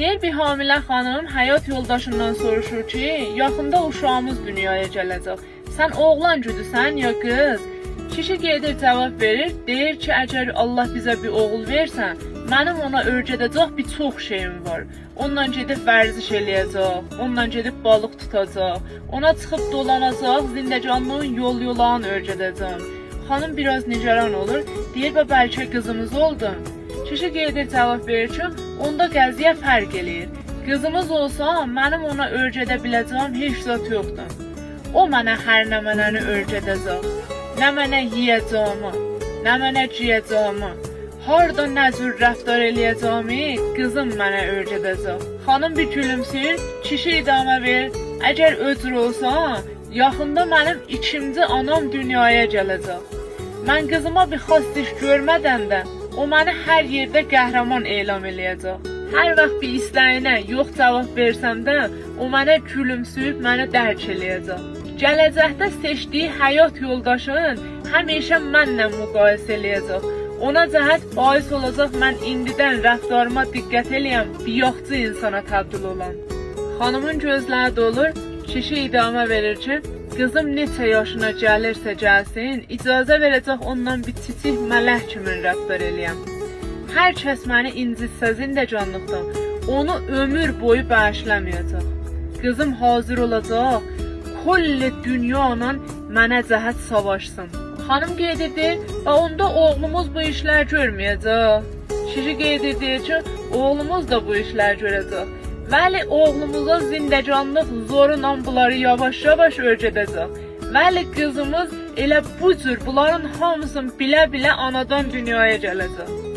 Deyir bir hamilə xanım həyat yoldaşından soruşur ki, yaxında uşağımız dünyaya gələcək. Sən oğlan güdüsən ya qız? Kişi gedir cavab verir, deyir ki, əgər Allah bizə bir oğul versən, mənim ona öyrədəcək bir çox şeyim var. Onunla gedib vərziş eləyəcək, onunla gedib balıq tutacaq, ona çıxıb dolanacaq, zindəcanlığın yol-yolağını öyrədəcəm. Xanım biraz nigaran olur, deyir bəlkə qızımız oldu. Kişi gedir cavab verir ki, onda qəziyə fərq eləyir. Qızımız olsa, mənim ona öyrədə biləcəyim heç zat yoxdur. O mənə hər nə mənəni öyrədəcək. Nə mənə yiyəcəyimi, nə mənə giyəcəyimi, harda nə cür rəftar eləyəcəyimi qızım mənə öyrədəcək. Xanım bir gülümsür, kişi idamə verir. Əgər öcür olsa, yaxında mənim ikinci anam dünyaya gələcək. Mən qızıma bir xas iş görmədən də, o məni hər yerdə qəhrəman elan eləyəcək. Hər vaxt bir istəyinə yox cavab versəm də, o mənə gülümsüyüb məni dərk eləyəcək. Gələcəkdə seçdiyi həyat yoldaşın həmişə mənlə müqayisə eləyəcək. Ona cəhət bais olacaq mən indidən rəftarıma diqqət eləyəm, biyoxcu insana təbdil olan. Xanımın gözləri dolur, kişi idamə verir ki, qızım neçə yaşına gəlirsə gəlsin, icazə verəcək ondan bir çiçik mələk kimi rəftar eləyəm. Hər kəs məni incitsə zindəcanlıqdan, onu ömür boyu bağışlamayacaq. Qızım hazır olacaq, kulli dünyanla mənə cəhət savaşsın. Xanım qeyd edir, onda oğlumuz bu işlər görməyəcək. Kişi qeyd edir ki, oğlumuz da bu işlər görəcək. Vəli oğlumuza zindəcanlıq zorla bunları yavaş-yavaş öyrədəcək. Vəli qızımız elə bu cür bunların hamısını bilə-bilə anadan dünyaya gələcək.